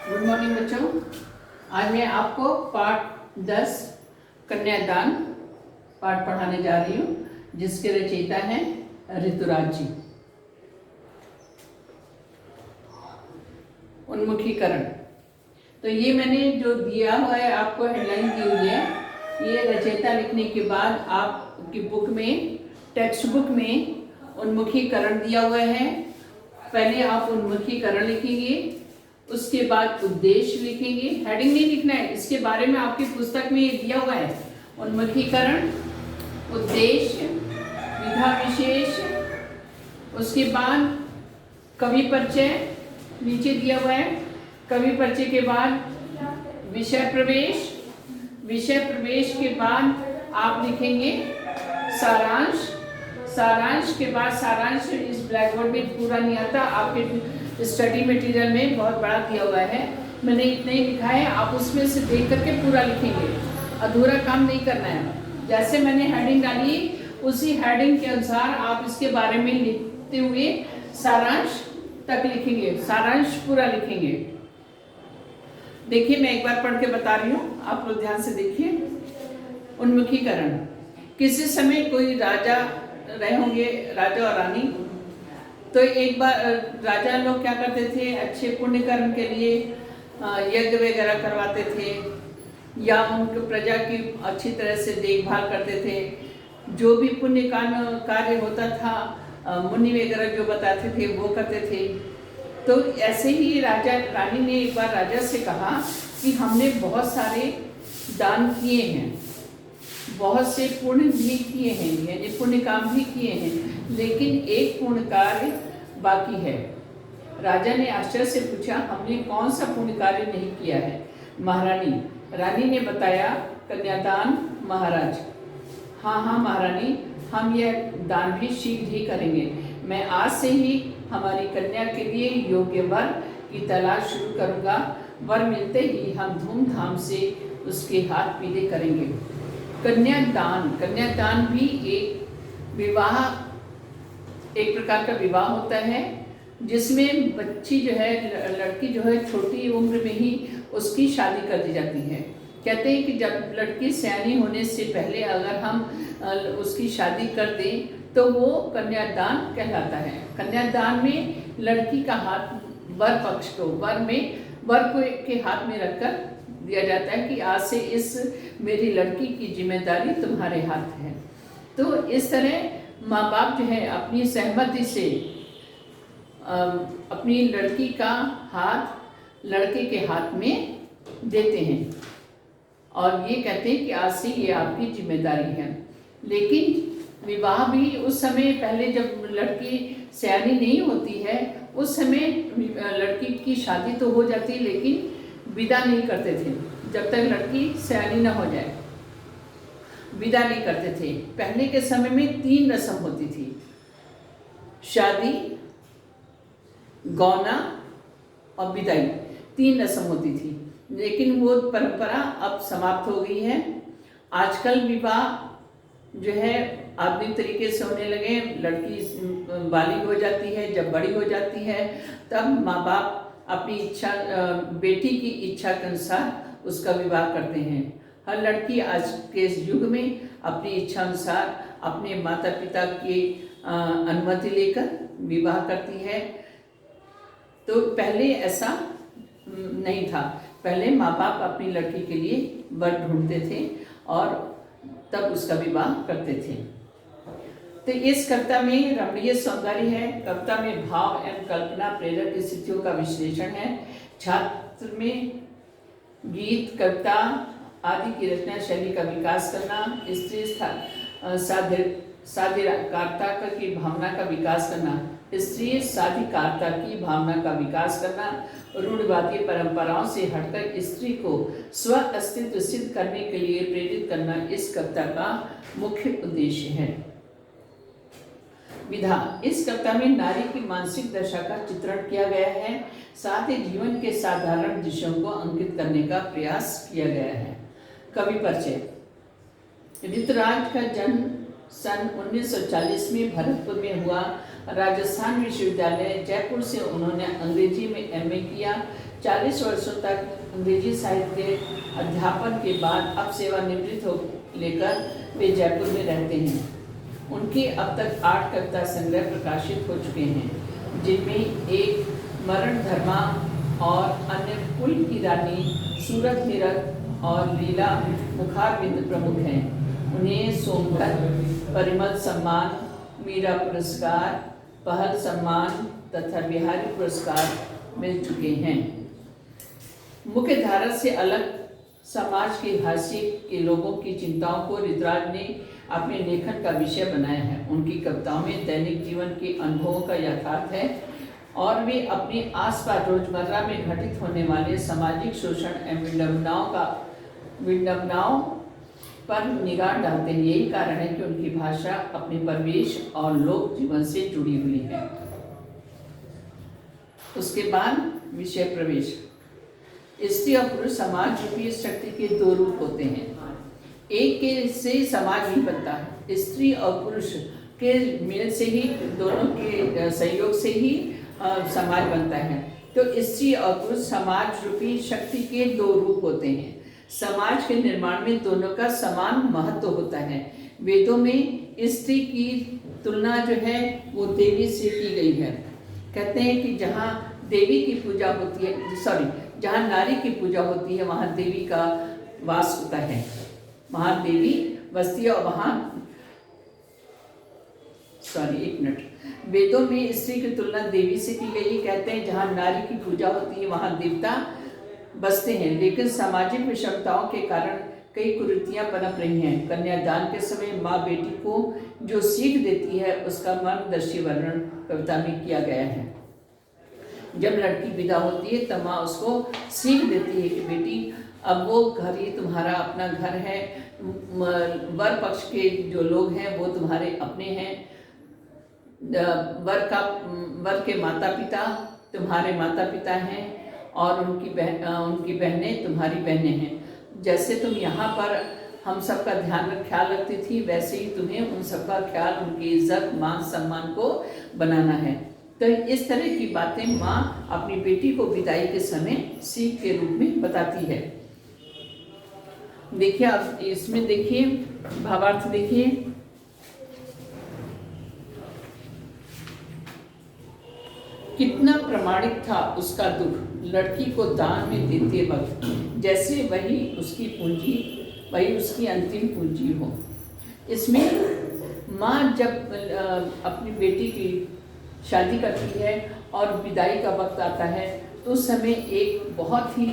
Good morning बच्चों। आज मैं आपको पाठ 10 कन्यादान पाठ पढ़ाने जा रही हूँ, जिसके रचयिता हैं ऋतुराज जी। उन्मुखीकरण। तो ये मैंने जो दिया हुआ है, आपको हेडलाइन दी हुई है। ये रचयिता लिखने के बाद आपकी बुक में, टेक्स्ट बुक में उन्मुखीकरण दिया हुआ है। पहले आप उन्मुखीकरण लिखेंगे, उसके बाद उद्देश्य लिखेंगे। हेडिंग नहीं लिखना है, इसके बारे में आपकी पुस्तक में ये दिया हुआ है। उन्मुखीकरण, उद्देश्य, विधा विशेष, उसके बाद कवि परिचय नीचे दिया हुआ है। कवि परिचय के बाद विषय प्रवेश, विषय प्रवेश के बाद आप लिखेंगे सारांश। सारांश के बाद, सारांश इस ब्लैक बोर्ड में पूरा नहीं आता, आपके स्टडी मटेरियल में बहुत बड़ा दिया हुआ है। मैंने इतना ही लिखा है, आप उसमें से देख करके पूरा लिखेंगे। अधूरा काम नहीं करना है। जैसे मैंने हेडिंग डाली, उसी हेडिंग के अनुसार आप इसके बारे में लिखते हुए सारांश तक लिखेंगे, सारांश पूरा लिखेंगे। देखिए, मैं एक बार पढ़ के बता रही हूँ, आप लोग ध्यान से देखिए। उन्मुखीकरण। किसी समय कोई राजा रहे होंगे, राजा और रानी। तो एक बार राजा लोग क्या करते थे, अच्छे पुण्य कर्म के लिए यज्ञ वगैरह करवाते थे, या उनके प्रजा की अच्छी तरह से देखभाल करते थे। जो भी पुण्य कार्य होता था, मुनि वगैरह जो बताते थे वो करते थे। तो ऐसे ही राजा रानी ने एक बार राजा से कहा कि हमने बहुत सारे दान किए हैं, बहुत से पुण्य भी किए हैं, यानी पुण्य काम भी किए हैं, लेकिन एक पुण्य कार्य बाकी है। राजा ने आश्चर्य से पूछा, हमने कौन सा पुण्य कार्य नहीं किया है? रानी ने बताया, कन्यादान। महाराज, हाँ हाँ महारानी, हम यह दान भी शीघ्र ही करेंगे। मैं आज से ही हमारी कन्या के लिए योग्य वर की तलाश शुरू करूंगा। वर मिलते ही हम धूमधाम से उसके हाथ पीले करेंगे। कन्यादान, कन्यादान भी एक विवाह, एक प्रकार का विवाह होता है, जिसमें बच्ची जो है, लड़की जो है, छोटी उम्र में ही उसकी शादी कर दी जाती है। कहते हैं कि जब लड़की सयानी होने से पहले अगर हम उसकी शादी कर दें तो वो कन्यादान कहलाता है। कन्यादान में लड़की का हाथ वर पक्ष को, वर को के हाथ में रखकर दिया जाता है कि आज से इस मेरी लड़की की जिम्मेदारी तुम्हारे हाथ है। तो इस तरह माँ बाप जो है अपनी सहमति से अपनी लड़की का हाथ लड़के के हाथ में देते हैं और ये कहते हैं कि आज से ये आपकी जिम्मेदारी है। लेकिन विवाह भी उस समय, पहले जब लड़की सयानी नहीं होती है, उस समय लड़की की शादी तो हो जाती, लेकिन विदा नहीं करते थे जब तक लड़की सयानी न हो जाए, विदा नहीं करते थे। पहले के समय में 3 रस्म होती थी, शादी, गौना और विदाई। 3 रस्म होती थी, लेकिन वो परंपरा अब समाप्त हो गई है। आजकल विवाह जो है आधुनिक तरीके से होने लगे। लड़की बालिग हो जाती है, जब बड़ी हो जाती है तब माँ बाप अपनी इच्छा, बेटी की इच्छा के अनुसार उसका विवाह करते हैं। हर लड़की आज के युग में अपनी इच्छा अनुसार अपने माता पिता की अनुमति लेकर विवाह करती है। तो पहले ऐसा नहीं था। पहले माँ बाप अपनी लड़की के लिए वर ढूंढते थे और तब उसका विवाह करते थे। तो इस कविता में रमणीय सौंदर्य है, कविता में भाव एवं कल्पना प्रेरक स्थितियों का विश्लेषण है। छात्र में गीत, कविता आदि की रचना शैली का विकास करना, स्त्री साधिकारता की भावना का विकास करना, स्त्री साधिकारता की भावना का विकास करना, रूढ़िवादी परंपराओं से हटकर स्त्री को स्व अस्तित्व सिद्ध करने के लिए प्रेरित करना इस कविता का मुख्य उद्देश्य है। विधा, इस कविता में नारी की मानसिक दशा का चित्रण किया गया है, साथ ही जीवन के साधारण दृश्यों को अंकित करने का प्रयास किया गया है। कवि परिचय। ऋतुराज का जन्म सन 1940 में भरतपुर में हुआ। राजस्थान विश्वविद्यालय जयपुर से उन्होंने अंग्रेजी में MA किया। 40 वर्षों तक अंग्रेजी साहित्य अध्यापन के बाद अब सेवानिवृत्त हो लेकर वे जयपुर में रहते हैं। उनके अब तक 8 कविता संग्रह प्रकाशित हो चुके हैं, जिनमें एक मरण धर्मा और अन्य कुल की रानी, सूरत हीरक और लीला मुखारबिंद प्रमुख हैं। उन्हें सोमदत्त, परिमल सम्मान, मीरा पुरस्कार, पहल सम्मान तथा बिहारी पुरस्कार मिल चुके हैं। मुख्य धारा से अलग समाज के हाशिए के लोगों की चिंताओं को ऋतुराज ने अपने लेखन का विषय बनाया है। उनकी कविताओं में दैनिक जीवन के अनुभवों का यथार्थ है और वे अपने आसपास रोजमर्रा में घटित होने वाले सामाजिक शोषण एवं विडंबनाओं पर निगाह डालते हैं। यही कारण है कि उनकी भाषा अपने परिवेश और लोक जीवन से जुड़ी हुई है। उसके बाद विषय प्रवेश। स्त्री और पुरुष समाज रूपी शक्ति के 2 रूप होते हैं। एक के से समाज ही बनता है। स्त्री और पुरुष के मेल से ही, दोनों के सहयोग से ही समाज बनता है। तो स्त्री और पुरुष समाज रूपी शक्ति के 2 रूप होते हैं। समाज के निर्माण में दोनों का समान महत्व होता है। वेदों में स्त्री की तुलना जो है वो देवी से की गई है। कहते हैं कि जहाँ देवी की पूजा होती है, जहाँ नारी की पूजा होती है वहाँ देवी का वास होता है, वहाँ देवी बसती है। और वहाँ वेदों में स्त्री की तुलना देवी से की गई है। कहते हैं जहाँ नारी की पूजा होती है वहाँ देवता बसते हैं। लेकिन सामाजिक विषमताओं के कारण कई कुरीतियाँ पनप रही हैं। कन्यादान के समय माँ बेटी को जो सीख देती है उसका मार्गदर्शी वर्णन कविता में किया गया है। जब लड़की विदा होती है तब माँ उसको सीख देती है कि बेटी अब वो घर ही तुम्हारा अपना घर है, वर पक्ष के जो लोग हैं वो तुम्हारे अपने हैं, वर के माता पिता तुम्हारे माता पिता हैं और उनकी बहनें तुम्हारी बहनें हैं। जैसे तुम यहाँ पर हम सबका ख्याल रखती थी, वैसे ही तुम्हें उन सबका ख्याल, उनकी इज्जत मान सम्मान को बनाना है। तो इस तरह की बातें माँ अपनी बेटी को विदाई के समय सीख के रूप में बताती है। देखिए अब इसमें देखिए भावार्थ देखिए। कितना प्रामाणिक था उसका दुख लड़की को दान में देते वक्त, जैसे वही उसकी पूंजी, वही उसकी अंतिम पूंजी हो। इसमें माँ जब अपनी बेटी की शादी करती है और विदाई का वक्त आता है तो उस समय एक बहुत ही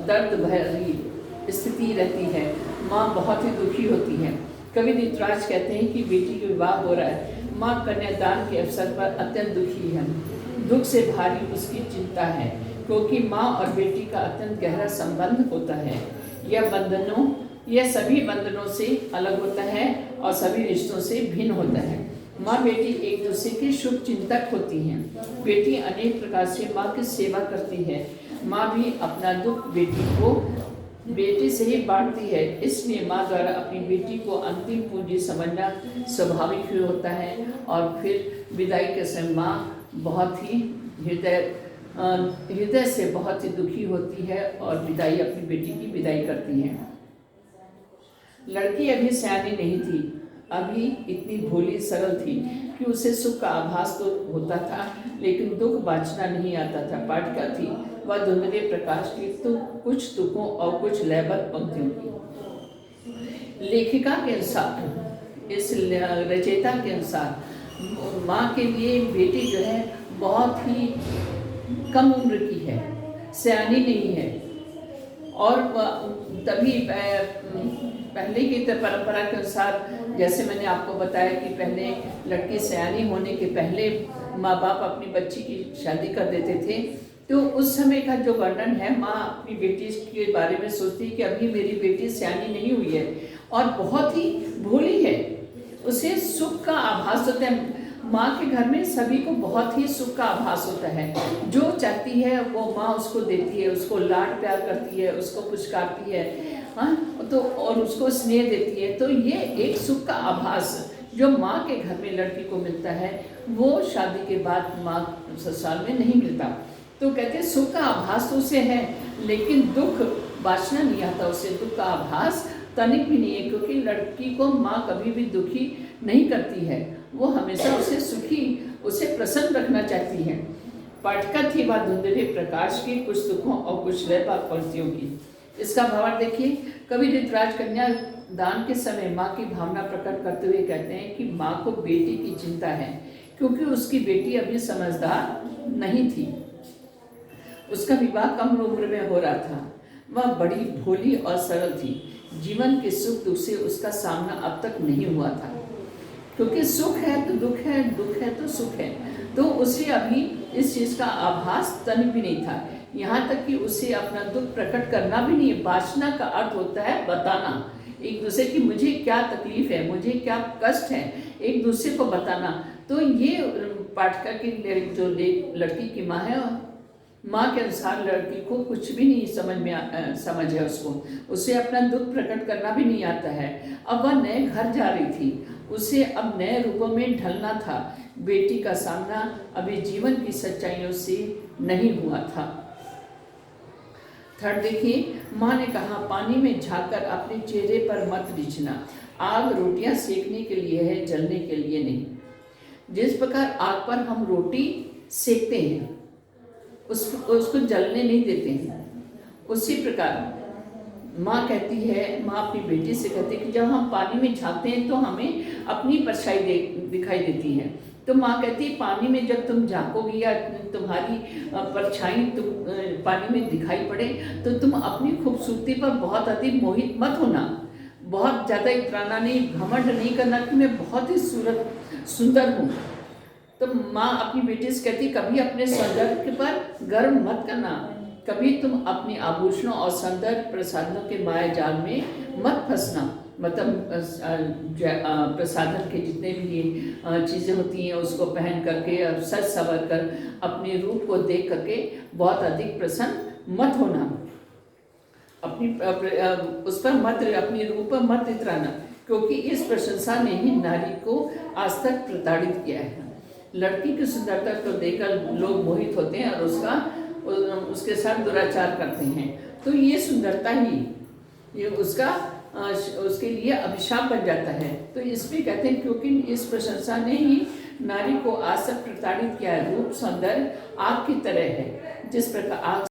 दर्द भरी स्थिति रहती है। माँ बहुत ही दुखी होती है। कवि ऋतुराज कहते हैं कि बेटी का विवाह हो रहा है, माँ कन्यादान के अवसर पर अत्यंत दुखी है। दुख से भारी उसकी चिंता है, क्योंकि माँ और बेटी का अत्यंत गहरा संबंध होता है। यह सभी बंधनों से अलग होता है और सभी रिश्तों से भिन्न होता है। माँ बेटी एक दूसरे की शुभ चिंतक होती हैं। बेटी अनेक प्रकार से माँ की सेवा करती है। माँ भी अपना दुख बेटी से ही बांटती है। इसलिए माँ द्वारा अपनी बेटी को अंतिम पूंजी समझना स्वाभाविक ही होता है। और फिर विदाई के समय माँ बहुत ही हृदय से बहुत ही दुखी होती है और विदाई अपनी बेटी की विदाई करती है। लड़की अभी सयानी नहीं थी, अभी इतनी भोली सरल थी कि उसे सुख का आभास तो होता था लेकिन दुख बाँचना नहीं आता था। पाठिका थी वह धुंधले प्रकाश की कुछ तुकों और कुछ लयबद्ध पंक्तियों की। लेखिका के अनुसार, इस रचयिता के अनुसार माँ के लिए बेटी जो है बहुत ही कम उम्र की है, सयानी नहीं है। और तभी पहले की परंपरा के अनुसार, जैसे मैंने आपको बताया कि पहले लड़की सयानी होने के पहले माँ बाप अपनी बच्ची की शादी कर देते थे, तो उस समय का जो वर्णन है, माँ अपनी बेटी के बारे में सोचती कि अभी मेरी बेटी सयानी नहीं हुई है और बहुत ही भोली है, उसे सुख का आभास होता है। माँ के घर में सभी को बहुत ही सुख का आभास होता है। जो चाहती है वो माँ उसको देती है, उसको लाड प्यार करती है, उसको पुचकारती है, हाँ, तो और उसको स्नेह देती है। तो ये एक सुख का आभास जो माँ के घर में लड़की को मिलता है, वो शादी के बाद माँ ससुराल में नहीं मिलता। तो कहते हैं सुख का आभास तो उसे है, लेकिन दुख वासना नहीं आता उसे, दुख का आभास तनिक भी नहीं है, क्योंकि लड़की को माँ कभी भी दुखी नहीं करती है, वो हमेशा उसे सुखी, उसे प्रसन्न रखना चाहती है। पाठिका थी वह धुंधले प्रकाश की, कुछ सुखों और कुछ रहबाक पंक्तियों की। इसका भावार्थ देखिए, कवि ऋतुराज कन्या दान के समय माँ की भावना प्रकट करते हुए कहते हैं कि माँ को बेटी की चिंता है, क्योंकि उसकी बेटी अभी समझदार नहीं थी, उसका विवाह कम उम्र में हो रहा था, वह बड़ी भोली और सरल थी, जीवन के सुख दुख से उसका सामना अब तक नहीं हुआ था, क्योंकि सुख है तो दुख है, दुख है तो सुख है, तो उसे अभी इस चीज़ का आभास तनिक भी नहीं था। यहाँ तक कि उसे अपना दुख प्रकट करना भी नहीं है। वासना का अर्थ होता है बताना, एक दूसरे की मुझे क्या तकलीफ है, मुझे क्या कष्ट है, एक दूसरे को बताना। तो ये पाठिका की जो लड़की की माँ है, माँ के अनुसार लड़की को कुछ भी नहीं समझ है उसको, उसे अपना दुख प्रकट करना भी नहीं आता है। अब वह नए घर जा रही थी, उसे अब नए रूपों में ढलना था, बेटी का सामना अभी जीवन की सच्चाइयों से नहीं हुआ था। थर्ड देखिए, माँ ने कहा पानी में झांककर अपने चेहरे पर मत रीझना, आग रोटियां सेकने के लिए है, जलने के लिए नहीं। जिस प्रकार आग पर हम रोटी सेकते हैं, उसको जलने नहीं देते हैं, उसी प्रकार माँ कहती है, माँ अपनी बेटी से कहती है कि जब हम पानी में झांकते हैं तो हमें अपनी परछाई दिखाई देती है। तो माँ कहती है पानी में जब तुम झांकोगी या तुम्हारी परछाई पानी में दिखाई पड़े, तो तुम अपनी खूबसूरती पर बहुत अधिक मोहित मत होना, बहुत ज़्यादा इतराना नहीं, घमंड नहीं करना कि मैं बहुत ही सुंदर हूँ। तो माँ अपनी बेटी से कहती कभी अपने सौंदर्य पर गर्व मत करना, कभी तुम अपने आभूषणों और सौंदर्य प्रसाधनों के माया जाल में मत फंसना। मतलब प्रसाधन के जितने भी चीज़ें होती हैं उसको पहन करके और सज संवर कर अपने रूप को देख करके बहुत अधिक प्रसन्न मत होना, अपनी उस पर मत, अपनी रूप पर मत इतराना, क्योंकि इस प्रशंसा ने ही नारी को आज तक प्रताड़ित किया है। लड़की की सुंदरता को देखकर लोग मोहित होते हैं और उसके साथ दुराचार करते हैं, तो ये सुंदरता ही ये उसके लिए अभिशाप बन जाता है। तो इसमें कहते हैं क्योंकि इस प्रशंसा ने ही नारी को आज तक प्रताड़ित किया है। रूप सौंदर्य आग की तरह है, जिस प्रकार आग